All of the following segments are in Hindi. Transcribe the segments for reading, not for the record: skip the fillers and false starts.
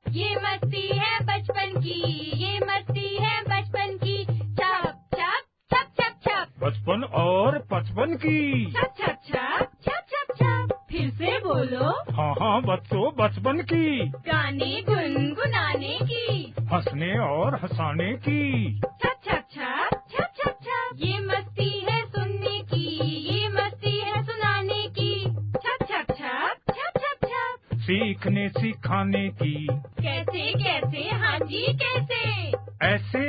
ये मस्ती है बचपन की, ये मस्ती है बचपन की। छप छप छप छप छप, बचपन और पचपन की। छप छप छप छप छप छप। फिर से बोलो। हाँ हाँ बच्चों, बचपन की। गाने गुनगुनाने की, हंसने और हंसाने की। छप छप छप छप छप छप। ये मस्ती है सुनने की, ये मस्ती है सुनाने की। छप छप छप छप छप छप। सीखने सिखाने की। कैसे कैसे, हाँ जी कैसे। ऐसे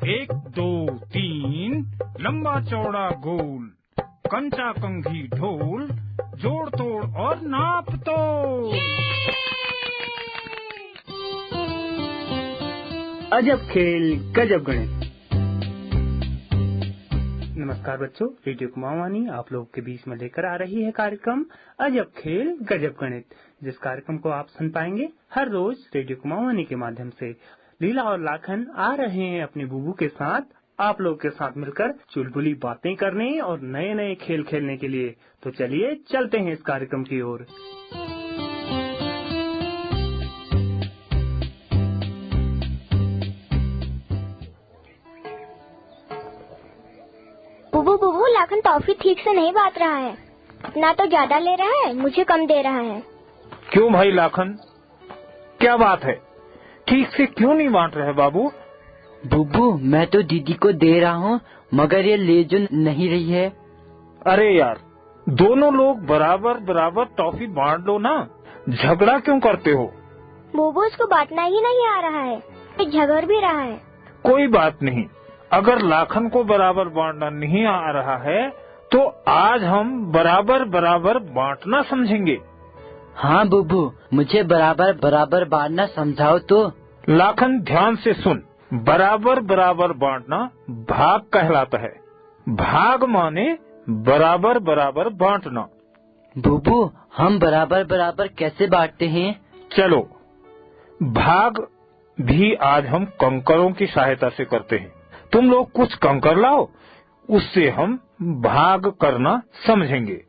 1 2 3 लंबा चौड़ा गोल, कंचा कंघी ढोल, जोड़ तोड़ और नाप तोड़। अजब खेल गजब गणित। नमस्कार बच्चों, रेडियो कुमाऊनी आप लोगों के बीच में लेकर आ रही है कार्यक्रम अजब खेल गजब गणित, जिस कार्यक्रम को आप सुन पाएंगे हर रोज रेडियो कुमाऊनी के माध्यम से। लीला और लाखन आ रहे हैं अपने बुबू के साथ आप लोगों के साथ मिलकर चुलबुली बातें करने और नए नए खेल खेलने के लिए। तो चलिए चलते हैं इस कार्यक्रम की ओर। बुबू बुबू, लाखन टॉफी ठीक से नहीं बांट रहा है। ना तो ज्यादा ले रहा है, मुझे कम दे रहा है। क्यों भाई लाखन, क्या बात है? ठीक से क्यों नहीं बांट रहे बाबू? बुबू, मैं तो दीदी को दे रहा हूँ, मगर ये ले जो नहीं रही है। अरे यार, दोनों लोग बराबर बराबर टॉफी बांट लो ना, झगड़ा क्यों करते हो? बुबू, इसको बांटना ही नहीं आ रहा है, ये झगड़ भी रहा है। कोई बात नहीं, अगर लाखन को बराबर बांटना नहीं आ रहा है तो आज हम बराबर बराबर बांटना समझेंगे। हाँ बुबू, मुझे बराबर बराबर बांटना समझाओ तो। लाखन ध्यान से सुन, बराबर बराबर बांटना भाग कहलाता है। भाग माने बराबर बराबर बांटना। बुबू, हम बराबर बराबर कैसे बांटते हैं? चलो, भाग भी आज हम कंकरों की सहायता से करते हैं। तुम लोग कुछ कंकर लाओ, उससे हम भाग करना समझेंगे।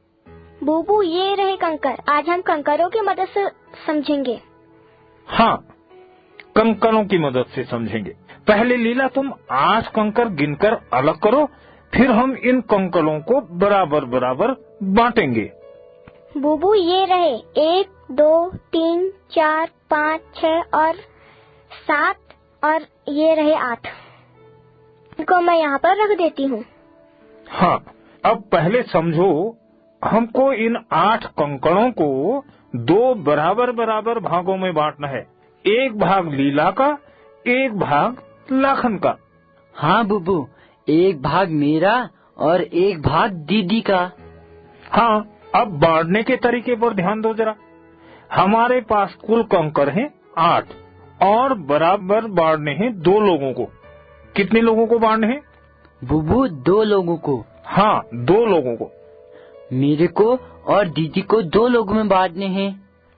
बुबू, ये रहे कंकर, आज हम कंकरों की मदद से समझेंगे। हाँ, कंकरों की मदद से समझेंगे। पहले लीला तुम 8 कंकर गिनकर अलग करो, फिर हम इन कंकरों को बराबर बराबर बांटेंगे। बुबू, ये रहे 1 2 3 4 5 6 और 7 और ये रहे 8। इनको मैं यहाँ पर रख देती हूँ। हाँ, अब पहले समझो, हमको इन 8 कंकड़ों को 2 बराबर बराबर भागों में बांटना है। एक भाग लीला का, एक भाग लाखन का। हाँ बुबू, एक भाग मेरा और एक भाग दीदी का। हाँ, अब बांटने के तरीके पर ध्यान दो जरा। हमारे पास कुल कंकर हैं 8 और बराबर बांटने हैं 2 लोगों को। कितने लोगों को बांटने हैं? बुबू, 2 लोगों को। हाँ, 2 लोगों को। मेरे को और दीदी को 2 लोगों में बांटने हैं।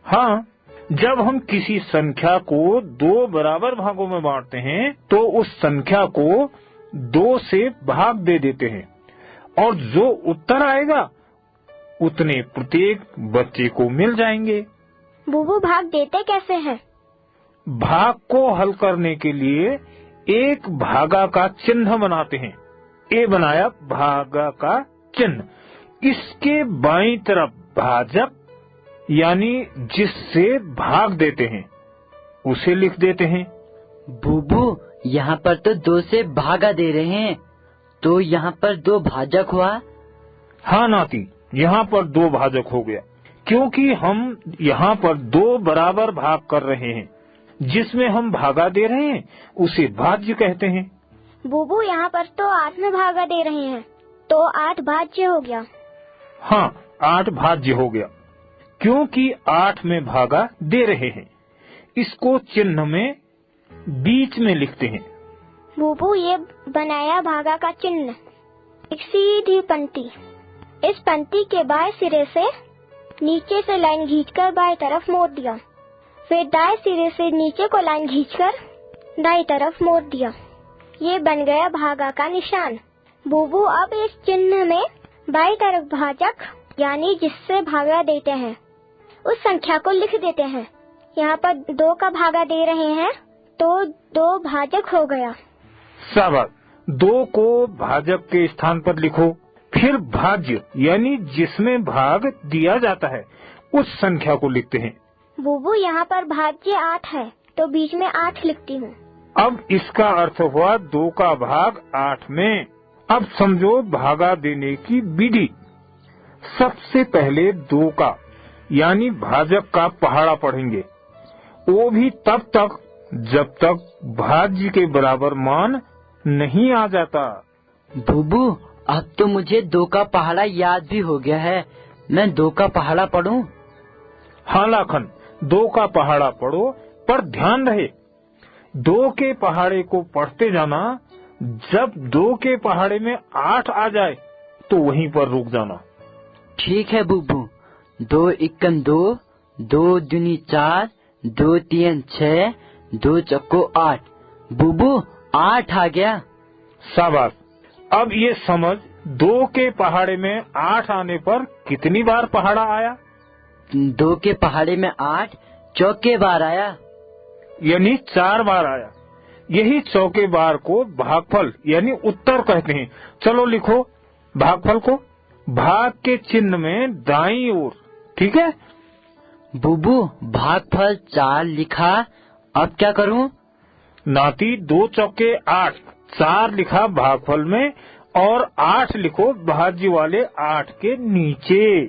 हाँ, जब हम किसी संख्या को 2 बराबर भागों में बांटते हैं तो उस संख्या को 2 से भाग दे देते हैं और जो उत्तर आएगा उतने प्रत्येक बच्चे को मिल जाएंगे। बुबू, भाग देते कैसे हैं? भाग को हल करने के लिए एक भागा का चिन्ह बनाते हैं। ए बनाया भागा का चिन्ह, इसके बाईं तरफ भाजक यानी जिससे भाग देते हैं उसे लिख देते हैं। बुबू, यहाँ पर तो 2 से भागा दे रहे हैं, तो यहाँ पर 2 भाजक हुआ। हाँ नाती, यहाँ पर 2 भाजक हो गया, क्योंकि हम यहाँ पर 2 बराबर भाग कर रहे हैं। जिसमें हम भागा दे रहे हैं उसे भाज्य कहते हैं। बुबू, यहाँ पर तो 8 में भागा दे रहे हैं, तो 8 भाज्य हो गया। हाँ, 8 भाज्य हो गया, क्योंकि 8 में भागा दे रहे हैं। इसको चिन्ह में बीच में लिखते हैं। बुबू, ये बनाया भागा का चिन्ह, एक सीधी पंक्ति। इस पंक्ति के बाएं सिरे से नीचे से लाइन खींचकर बाएं तरफ मोड़ दिया, फिर दाएं सिरे से नीचे को लाइन खींचकर दाएं तरफ मोड़ दिया। ये बन गया भागा का निशान। बुबू, अब इस चिन्ह में बाईं तरफ भाजक यानी जिससे भागा देते हैं उस संख्या को लिख देते हैं। यहाँ पर 2 का भागा दे रहे हैं तो 2 भाजक हो गया। शाबाश। 2 को भाजक के स्थान पर लिखो। फिर भाज्य यानी जिसमें भाग दिया जाता है उस संख्या को लिखते हैं। बुबू, यहाँ पर भाज्य 8 है तो बीच में 8 लिखती हूँ। अब इसका अर्थ हुआ 2 का भाग 8 में। अब समझो भागा देने की विधि। सबसे पहले 2 का यानी भाजक का पहाड़ा पढ़ेंगे, वो भी तब तक जब तक भाज्य के बराबर मान नहीं आ जाता। बुबू, अब तो मुझे 2 का पहाड़ा याद भी हो गया है। मैं 2 का पहाड़ा पढ़ूं? हाँ लाखन, 2 का पहाड़ा पढ़ो, पर ध्यान रहे 2 के पहाड़े को पढ़ते जाना। जब 2 के पहाड़े में 8 आ जाए तो वहीं पर रुक जाना। ठीक है बुबू। 2 एकम 2, 2 दूनी 4, 2 तीन 6, 2 चक्को 8। बुबू, 8 आ गया। शाबाश। अब ये समझ 2 के पहाड़े में 8 आने पर कितनी बार पहाड़ा आया? 2 के पहाड़े में 8 चौके बार आया, यानी 4 बार आया। यही चौके बार को भागफल यानी उत्तर कहते हैं। चलो लिखो भागफल को। भाग के चिन्ह में दाईं ओर। ठीक है बुबू, भागफल 4 लिखा। अब क्या करूं? नाती, 2 चौके 8, 4 लिखा भागफल में और 8 लिखो भाज्य वाले 8 के नीचे।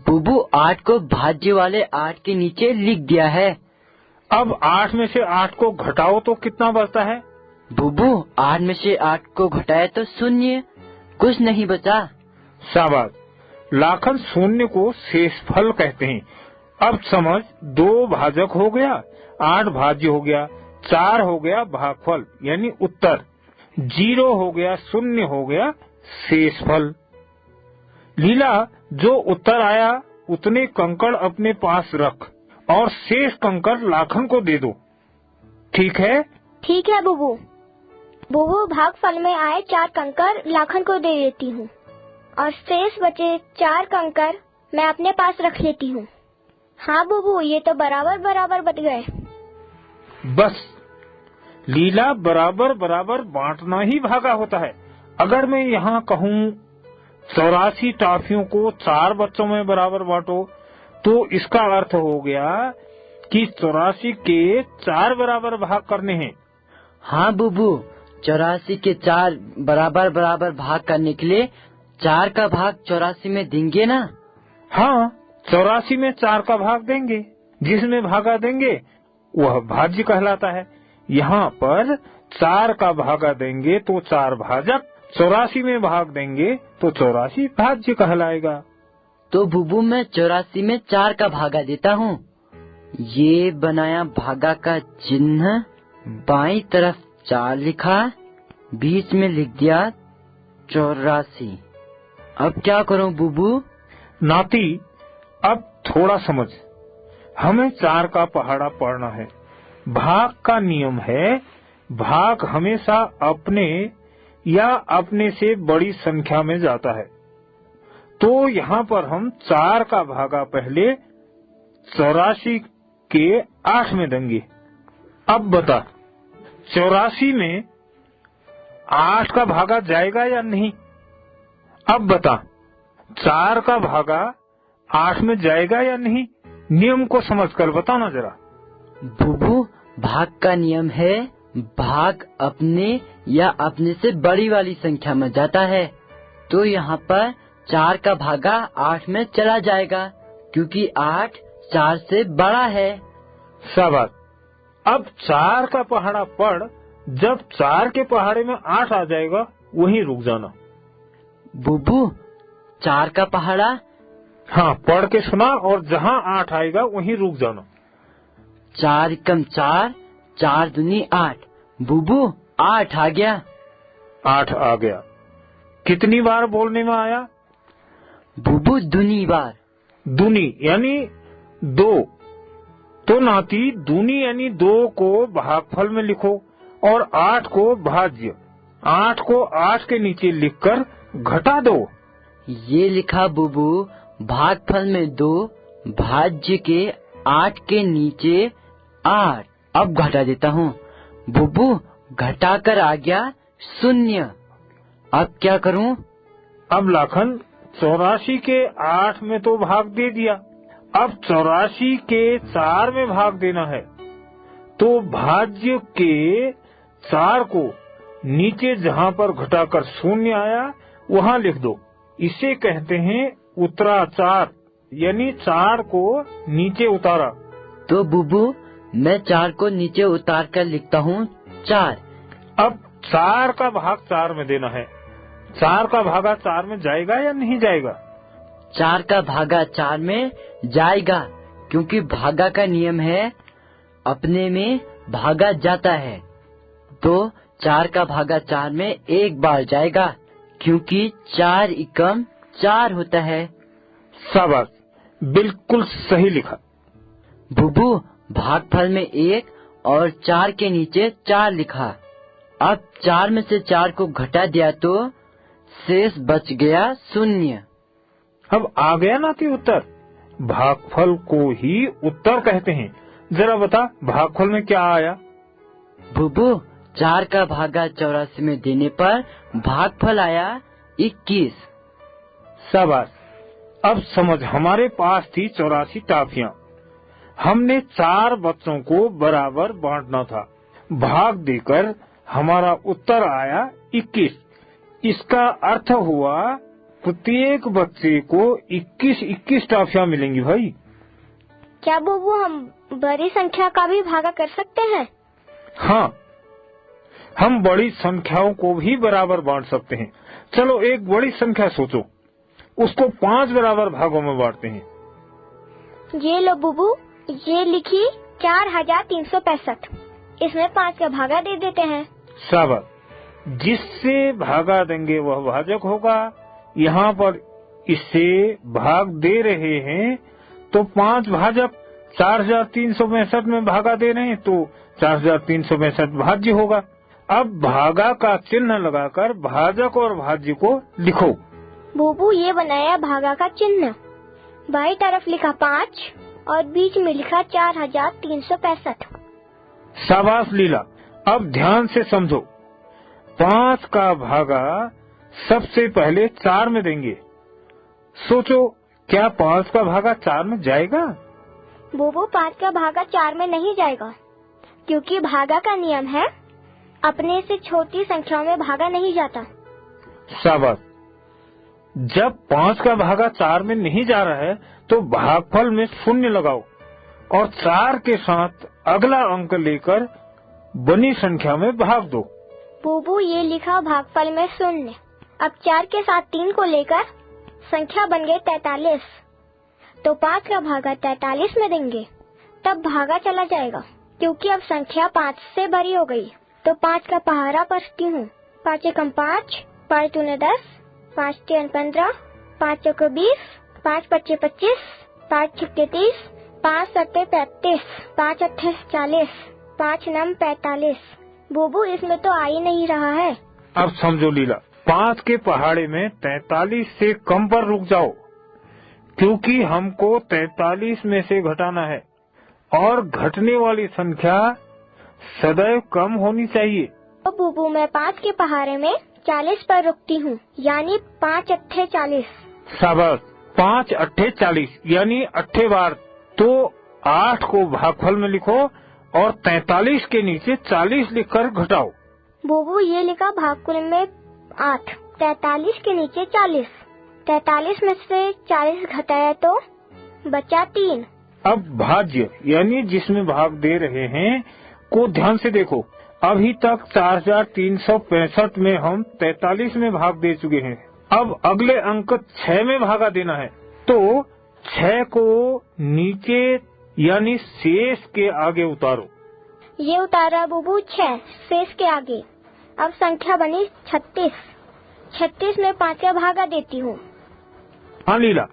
बुबू, 8 को भाज्य वाले 8 के नीचे लिख दिया है। अब 8 में से 8 को घटाओ तो कितना बचता है? बुबू, 8 में से 8 को घटाए तो 0, कुछ नहीं बचा। शाबाश लाखन, शून्य को शेषफल कहते हैं। अब समझ 2 भाजक हो गया, 8 भाज्य हो गया, 4 हो गया भागफल यानी उत्तर, 0 हो गया, 0 हो गया शेषफल। लीला, जो उत्तर आया उतने कंकड़ अपने पास रख और शेष कंकड़ लाखन को दे दो। ठीक है? ठीक है बुबू। बुबू, भागफल में आए 4 कंकर लाखन को दे देती हूँ और शेष बचे 4 कंकर मैं अपने पास रख लेती हूँ। हाँ बुबू, ये तो बराबर बराबर बच गए। बस लीला, बराबर बराबर बांटना ही भागा होता है। अगर मैं यहाँ कहूँ 84 टॉफियों को 4 बच्चों में बराबर बांटो तो इसका अर्थ हो गया कि 84 के 4 बराबर भाग करने हैं। हाँ बुबू, 84 के 4 बराबर बराबर भाग करने के लिए 4 का भाग 84 में देंगे ना? हाँ, 84 में 4 का भाग देंगे। जिसमें भागा देंगे वह भाज्य कहलाता है। यहाँ पर 4 का भागा देंगे तो 4 भाजक, 84 में भाग देंगे तो 84 भाज्य कहलाएगा। तो बुबू, मैं 84 में 4 का भागा देता हूँ। ये बनाया भागा का चिन्ह, बाईं तरफ 4 लिखा, बीच में लिख दिया 84। अब क्या करूँ बुबू? नाती, अब थोड़ा समझ। हमें 4 का पहाड़ा पढ़ना है। भाग का नियम है, भाग हमेशा अपने या अपने से बड़ी संख्या में जाता है। तो यहाँ पर हम 4 का भागा पहले 84 के 8 में देंगे। अब बता, 84 में 8 का भागा जाएगा या नहीं? अब बता, 4 का भागा 8 में जाएगा या नहीं? नियम को समझकर बताना जरा। बुबू, भाग का नियम है, भाग अपने या अपने से बड़ी वाली संख्या में जाता है। तो यहाँ पर 4 का भागा 8 में चला जाएगा क्योंकि 8 4 से बड़ा है। शाबाश। अब 4 का पहाड़ा पढ़। जब 4 के पहाड़े में 8 आ जाएगा वहीं रुक जाना। बुबू, 4 का पहाड़ा? हाँ, पढ़ के सुना और जहाँ 8 आएगा वहीं रुक जाना। 4 एकम 4, 4 दूनी 8। बुबू, 8 आ गया। 8 आ गया। कितनी बार बोलने में आया? बुबू, दूनी बार। दूनी यानी 2। तो नाती, दूनी यानी 2 को भागफल में लिखो और 8 को भाज्य। 8 को 8 के नीचे लिखकर घटा दो। ये लिखा बुबू, भागफल में 2, भाज्य के 8 के नीचे 8। अब घटा देता हूँ। बुबू घटाकर आ गया 0। अब क्या करूँ? अब लाखन 84 के 8 में तो भाग दे दिया, अब 84 के 4 में भाग देना है। तो भाज्य के 4 को नीचे जहाँ पर घटाकर 0 आया वहाँ लिख दो। इसे कहते हैं उत्तराचार, यानी 4 को नीचे उतारा। तो बुबू मैं 4 को नीचे उतार कर लिखता हूँ 4। अब 4 का भाग 4 में देना है। 4 का भागा 4 में जाएगा या नहीं जाएगा? 4 का भागा 4 में जाएगा, क्योंकि भागा का नियम है अपने में भागा जाता है। तो 4 का भागा 4 में एक बार जाएगा, क्योंकि 4 एकम 4 होता है। शाबाश, बिल्कुल सही लिखा। बुबू भागफल में 1 और 4 के नीचे 4 लिखा। अब 4 में से 4 को घटा दिया तो शेष बच गया 0। अब आ गया नाती उत्तर। भागफल को ही उत्तर कहते हैं। जरा बता भागफल में क्या आया? बुबू 4 का भागा 84 में देने पर भागफल आया 21। शाबाश, अब समझ, हमारे पास थी 84 टाफियां। हमने 4 बच्चों को बराबर बांटना था। भाग देकर हमारा उत्तर आया 21। इसका अर्थ हुआ प्रत्येक बच्चे को 21-21 टाफियां मिलेंगी। भाई क्या बुबू हम बड़ी संख्या का भी भागा कर सकते हैं? हाँ, हम बड़ी संख्याओं को भी बराबर बांट सकते हैं। चलो एक बड़ी संख्या सोचो, उसको 5 बराबर भागों में बांटते हैं। ये लो बुबू, ये लिखी 4365। इसमें 5 का भागा दे देते हैं। शाबाश, जिससे भागा देंगे वह भाजक होगा। यहाँ पर इससे भाग दे रहे हैं तो 5 भाजक, 4365 में भागा दे रहे हैं तो 4365 भाज्य होगा। अब भागा का चिन्ह लगाकर भाजक और भाज्य को लिखो। बुबू ये बनाया भागा का चिन्ह। बाई तरफ लिखा 5 और बीच में लिखा 4365। शाबाश लीला, अब ध्यान से समझो। 5 का भागा सबसे पहले 4 में देंगे। सोचो, क्या 5 का भागा 4 में जाएगा? बुबू 5 का भागा 4 में नहीं जाएगा, क्योंकि भागा का नियम है अपने से छोटी संख्याओं में भागा नहीं जाता। शाबाश, जब 5 का भागा 4 में नहीं जा रहा है तो भागफल में 0 लगाओ और 4 के साथ अगला अंक लेकर बनी संख्या में भाग दो। बुबू ये लिखा भागफल में 0। अब 4 के साथ 3 को लेकर संख्या बन गई 43। तो 5 का भागा 43 में देंगे, तब भागा चला जाएगा, क्योंकि अब संख्या 5 से भरी हो गई। तो 5 का पहाड़ा पढ़ती हूँ। 5 एकम 5, 5 दूने 10, 5 तीन 15, 5 चौके 20, 5 पच्चे 25, 5 छक्के 30, 5 सत्ते 35, 5 अट्ठे 40, 5 नम 45। बुबू इसमें तो आ ही नहीं रहा है। अब समझो लीला, 5 के पहाड़े में 43 से कम पर रुक जाओ, क्योंकि हमको 43 में से घटाना है और घटने वाली संख्या सदैव कम होनी चाहिए। तो बुबू मैं 5 के पहाड़े में 40 पर रुकती हूँ, यानी 5 अट्ठे 40। शाबाश, 5 अट्ठे 40 यानी 8 बार। तो 8 को भागफल में लिखो और 43 के नीचे 40 लिखकर घटाओ। बुबू ये लिखा भागफल में 8, 43 के नीचे 40। 43 में से 40 घटाया तो बचा 3। अब भाज्य यानी जिसमें भाग दे रहे हैं को ध्यान से देखो। अभी तक 4365 में हम 43 में भाग दे चुके हैं। अब अगले अंक 6 में भागा देना है, तो 6 को नीचे यानी शेष के आगे उतारो। ये उतारा बुबू 6 शेष के आगे। अब संख्या बनी 36। 36 में 5 का भागा देती हूँ। हाँ लीला,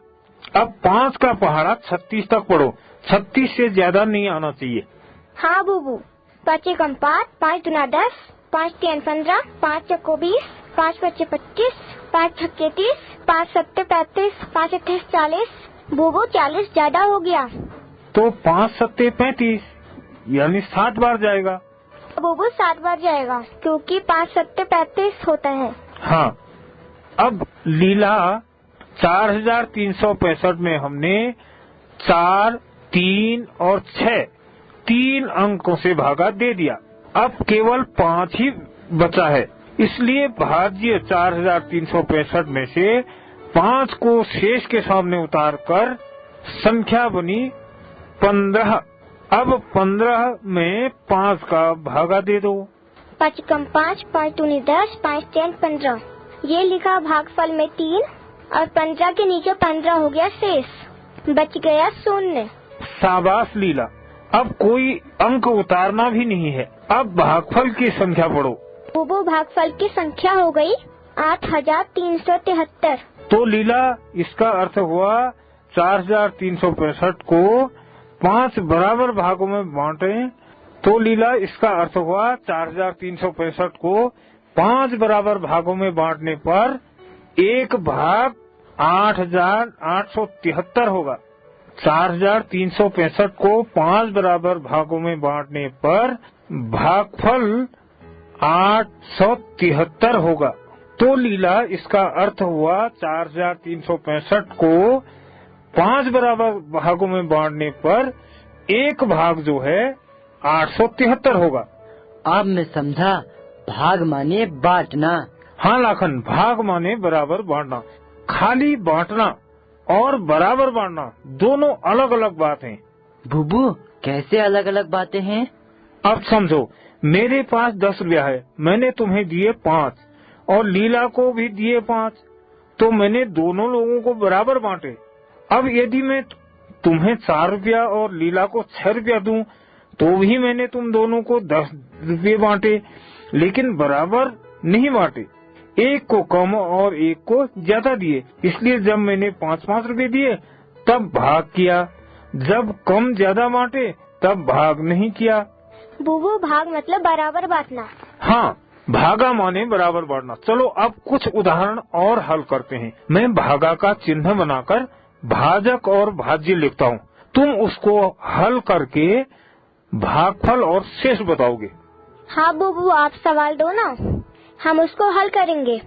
अब 5 का पहाड़ा 36 तक पढ़ो। 36 से ज्यादा नहीं आना चाहिए। हाँ बुबू, 5 एकम 5, 5 दूना 10, 5 तीन 15, 5 चौको 20, 5 पच्चे 25, 5 छक्के 30, 5 सत्ते 35, 5 अट्ठे 40। बुबू 40 ज्यादा हो गया। तो 5 सत्ते 35 यानी 7 बार जाएगा। बुबू 7 बार जाएगा क्योंकि 5 सत्ते 35 होता है। हाँ, अब लीला 4365 में हमने 4, 3 और 6 3 अंकों से भागा दे दिया। अब केवल 5 ही बचा है, इसलिए भाज्य 4365 में से 5 को शेष के सामने उतारकर संख्या बनी 15। अब 15 में 5 का भागा दे दो। 5 कम 5, 5 दूनी 10, 5 10 15। ये लिखा भागफल में 3 और 15 के नीचे 15 हो गया शेष, बच गया 0। शाबाश लीला, अब कोई अंक उतारना भी नहीं है। अब भागफल की संख्या पढ़ो। बुबू भागफल की संख्या हो गई 8373। तो लीला इसका अर्थ हुआ 4365 को 5 बराबर भागों में बांटे। तो लीला इसका अर्थ हुआ 4365 को 5 बराबर भागों में बांटने पर 1 भाग 8873 होगा। 4365 को 5 बराबर भागों में बांटने पर भागफल 873 होगा। तो लीला इसका अर्थ हुआ 4365 को 5 बराबर भागों में बांटने पर 1 भाग जो है 873 होगा। अब मैं समझा, भाग माने बांटना। हाँ लाखन, भाग माने बराबर बांटना। खाली बांटना और बराबर बांटना दोनों अलग अलग बात हैं। बुबू कैसे अलग अलग बातें हैं? अब समझो, मेरे पास 10 रुपया है, मैंने तुम्हें दिए 5 और लीला को भी दिए 5, तो मैंने दोनों लोगों को बराबर बांटे। अब यदि मैं तुम्हें 4 रुपया और लीला को 6 रुपया दूं, तो भी मैंने तुम दोनों को 10 रुपये बांटे, लेकिन बराबर नहीं बांटे। एक को कम और एक को ज्यादा दिए, इसलिए जब मैंने 5-5 रुपये दिए तब भाग किया, जब कम ज्यादा बांटे तब भाग नहीं किया। बुबू भाग मतलब बराबर बांटना। हाँ, भागा माने बराबर बांटना। चलो अब कुछ उदाहरण और हल करते हैं। मैं भागा का चिन्ह बनाकर भाजक और भाज्य लिखता हूँ, तुम उसको हल करके भागफल और शेष बताओगे। हाँ बुबू, आप सवाल दो ना, हम उसको हल करेंगे।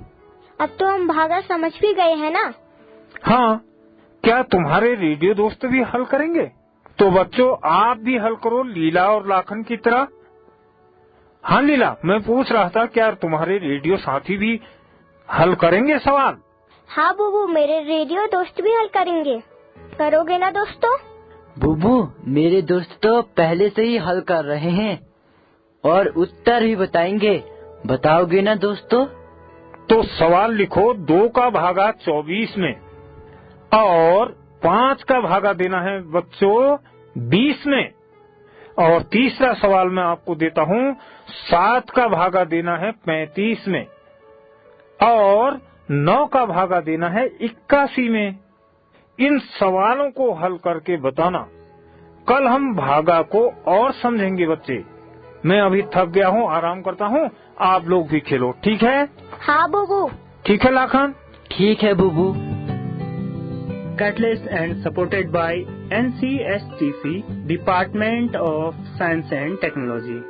अब तो हम भागा समझ भी गए हैं ना। हाँ, क्या तुम्हारे रेडियो दोस्त भी हल करेंगे? तो बच्चों आप भी हल करो लीला और लाखन की तरह। हाँ लीला, मैं पूछ रहा था क्या तुम्हारे रेडियो साथी भी हल करेंगे सवाल? हाँ बुबू, मेरे रेडियो दोस्त भी हल करेंगे। करोगे ना दोस्तों? बुबू मेरे दोस्त तो पहले से ही हल कर रहे हैं और उत्तर भी बताएंगे, बताओगे ना दोस्तों? तो सवाल लिखो, 2 का भागा 24 में और 5 का भागा देना है बच्चों 20 में। और तीसरा सवाल मैं आपको देता हूँ, 7 का भागा देना है 35 में और 9 का भागा देना है 81 में। इन सवालों को हल करके बताना। कल हम भागा को और समझेंगे बच्चे। मैं अभी थक गया हूँ, आराम करता हूँ, आप लोग भी खेलो, ठीक है? हाँ बुबू। ठीक है लाखन? ठीक है बुबू। Catalyst and supported by NCSTC, Department of Science and Technology.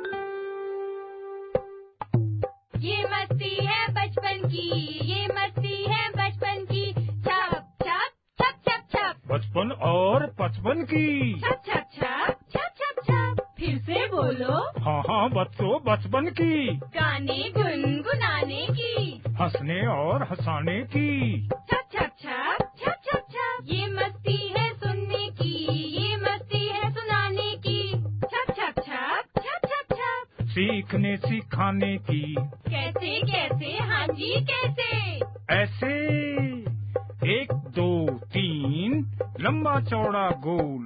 ये मस्ती है बचपन की, ये मस्ती है बचपन की। छप छप छप छप छप, बचपन और 55 की। छप छप छप छप छप छप। फिर से बोलो। हाँ हाँ बच्चों, बचपन की। गाने गुनगुनाने की, हंसने और हंसाने की। छप छप छप छप छप छप। ये मस्ती है सुनने की, ये मस्ती है सुनाने की। छप छप छप छप छप छप। सीखने सिखाने की। कैसे कैसे, हाँ जी कैसे? ऐसे 1 2 3 लंबा चौड़ा गोल,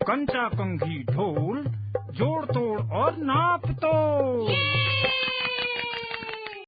कंचा कंघी ढोल, जोड़ तोड़ और नाप तो। ये